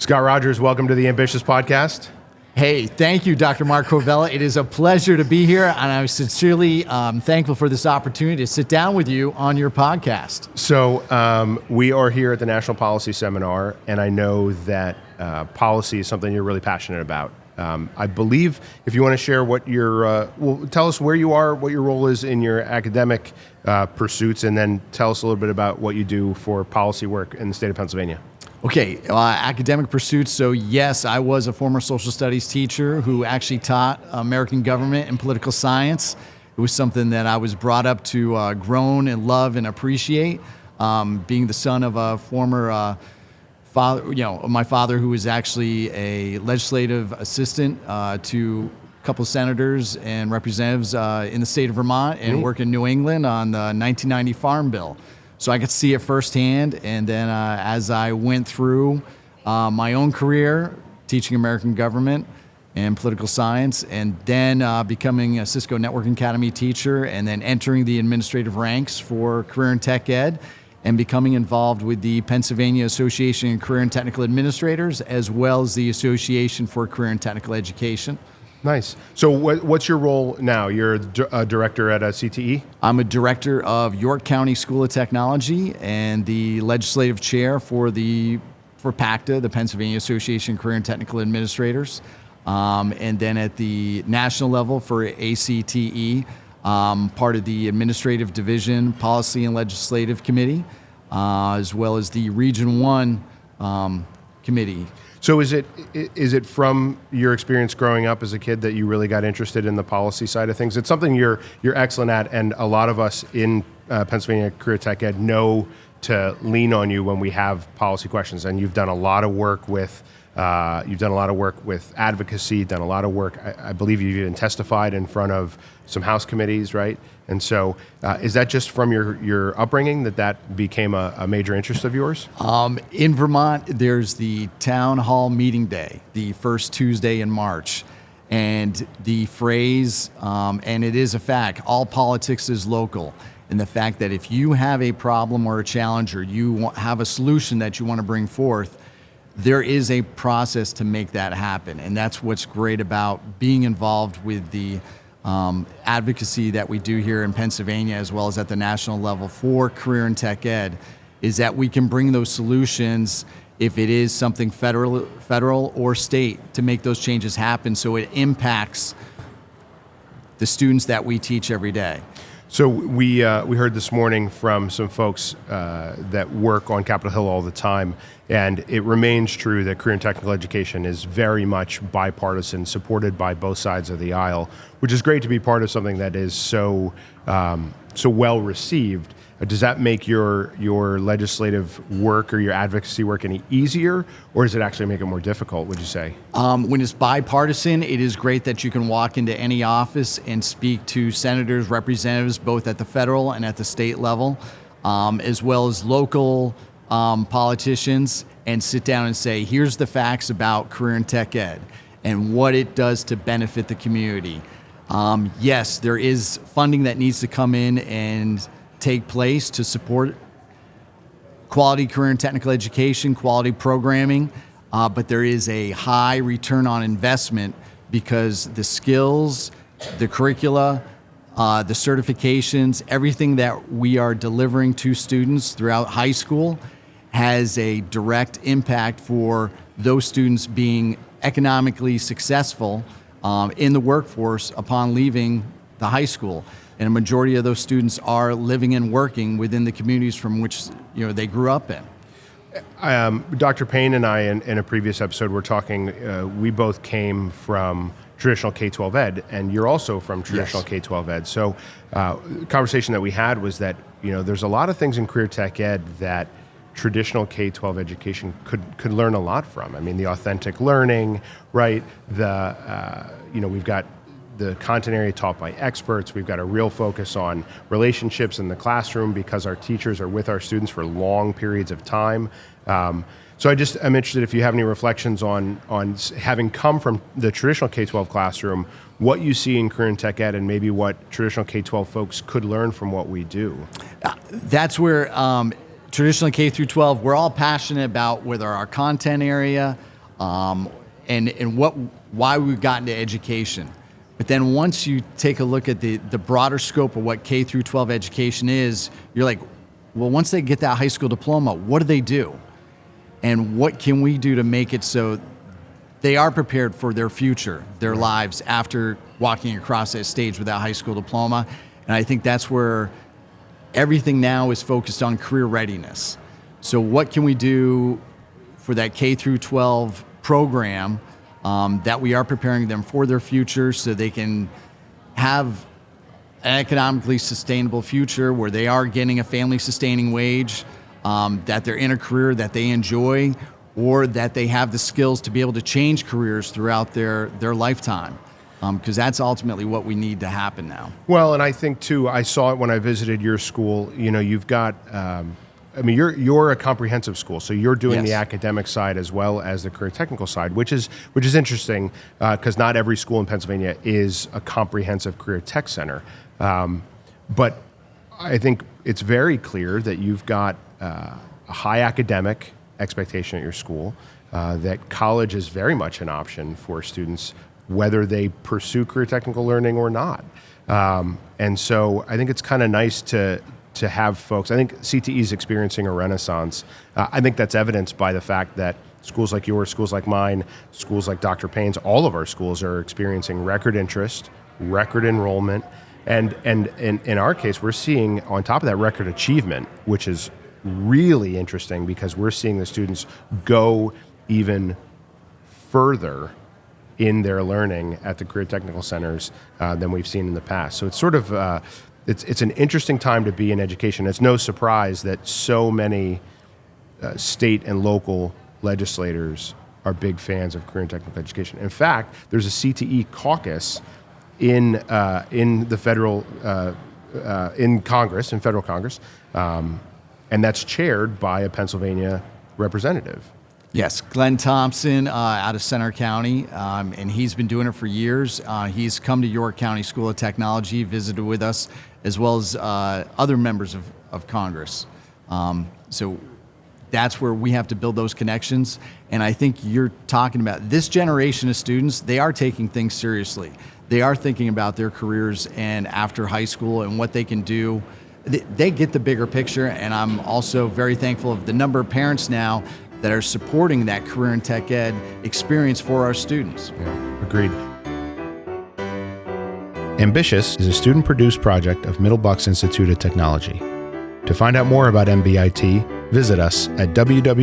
Scott Rogers, welcome to the Ambitious Podcast. Hey, thank you, Dr. Mark Covelle. It is a pleasure to be here, and I'm sincerely thankful for this opportunity to sit down with you on your podcast. So we are here at the National Policy Seminar, and I know that policy is something you're really passionate about. I believe if you want to share what tell us where you are, what your role is in your academic pursuits, and then tell us a little bit about what you do for policy work in the state of Pennsylvania. Okay, academic pursuits. So yes, I was a former social studies teacher who actually taught American government and political science. It was something that I was brought up to grown and love and appreciate. Being the son of a former father, my father, who was actually a legislative assistant to a couple of senators and representatives in the state of Vermont, and work in New England on the 1990 Farm Bill. So I could see it firsthand, and then as I went through my own career, teaching American government and political science, and then becoming a Cisco Networking Academy teacher, and then entering the administrative ranks for career and tech ed, and becoming involved with the Pennsylvania Association of Career and Technical Administrators, as well as the Association for Career and Technical Education. Nice. So what's your role now? You're a director at CTE? I'm a director of York County School of Technology and the legislative chair for PACTA, the Pennsylvania Association of Career and Technical Administrators. And then at the national level for ACTE, part of the Administrative Division Policy and Legislative Committee, as well as the Region 1 Committee. So is it from your experience growing up as a kid that you really got interested in the policy side of things? It's something you're excellent at, and a lot of us in Pennsylvania Career Tech Ed know to lean on you when we have policy questions. And you've done a lot of work with advocacy, done a lot of work. I believe you've even testified in front of some House committees, right? And so is that just from your upbringing that became a major interest of yours? In Vermont, there's the Town Hall Meeting Day, the first Tuesday in March. And the phrase, and it is a fact, all politics is local. And the fact that if you have a problem or a challenge, or you have a solution that you want to bring forth, there is a process to make that happen. And that's what's great about being involved with the advocacy that we do here in Pennsylvania, as well as at the national level for career and tech ed, is that we can bring those solutions, if it is something federal or state, to make those changes happen so it impacts the students that we teach every day. So we heard this morning from some folks that work on Capitol Hill all the time, and it remains true that career and technical education is very much bipartisan, supported by both sides of the aisle, which is great to be part of something that is so well received. Does that make your legislative work or your advocacy work any easier, or does it actually make it more difficult, would you say? When it's bipartisan, it is great that you can walk into any office and speak to senators, representatives, both at the federal and at the state level, as well as local politicians, and sit down and say, here's the facts about career and tech ed and what it does to benefit the community. Yes, there is funding that needs to come in and take place to support quality career and technical education, quality programming, but there is a high return on investment because the skills, the curricula, the certifications, everything that we are delivering to students throughout high school has a direct impact for those students being economically successful in the workforce upon leaving the high school. And a majority of those students are living and working within the communities from which they grew up in. Dr. Payne and I, in a previous episode, were talking, we both came from traditional K-12 ed, and you're also from traditional Yes. K-12 ed. So the conversation that we had was that there's a lot of things in career tech ed that traditional K-12 education could learn a lot from. I mean, the authentic learning, right? We've got the content area taught by experts. We've got a real focus on relationships in the classroom because our teachers are with our students for long periods of time. So I'm interested if you have any reflections on having come from the traditional K-12 classroom, what you see in career and tech ed, and maybe what traditional K-12 folks could learn from what we do. That's where traditionally K through 12, we're all passionate about whether our content area, and why we've gotten to education. But then once you take a look at the broader scope of what K through 12 education is, you're like, well, once they get that high school diploma, what do they do? And what can we do to make it so they are prepared for their future, their lives after walking across that stage with that high school diploma? And I think that's where everything now is focused on career readiness. So what can we do for that K through 12 program that we are preparing them for their future so they can have an economically sustainable future where they are getting a family sustaining wage, that they're in a career that they enjoy, or that they have the skills to be able to change careers throughout their lifetime. Because that's ultimately what we need to happen now. Well, and I think too, I saw it when I visited your school. You know, you've got, you're a comprehensive school, so you're doing the academic side as well as the career technical side, which is interesting because not every school in Pennsylvania is a comprehensive career tech center. But I think it's very clear that you've got a high academic expectation at your school, that college is very much an option for students, whether they pursue career technical learning or not. And so I think it's kind of nice to have folks. I think CTE is experiencing a renaissance. I think that's evidenced by the fact that schools like yours, schools like mine, schools like Dr. Payne's, all of our schools are experiencing record interest, record enrollment, and in our case, we're seeing on top of that record achievement, which is really interesting because we're seeing the students go even further in their learning at the career technical centers than we've seen in the past. So it's sort of it's an interesting time to be in education. It's no surprise that so many state and local legislators are big fans of career and technical education. In fact, there's a CTE caucus in the federal in Congress, in federal Congress, and that's chaired by a Pennsylvania representative. Yes, Glenn Thompson out of Center County, and he's been doing it for years. He's come to York County School of Technology, visited with us, as well as other members of Congress. So that's where we have to build those connections. And I think you're talking about this generation of students, they are taking things seriously. They are thinking about their careers and after high school and what they can do. They get the bigger picture, and I'm also very thankful of the number of parents now that are supporting that career in tech ed experience for our students. Yeah, agreed. Ambitious is a student-produced project of Middle Bucks Institute of Technology. To find out more about MBIT, visit us at www.mbit.org.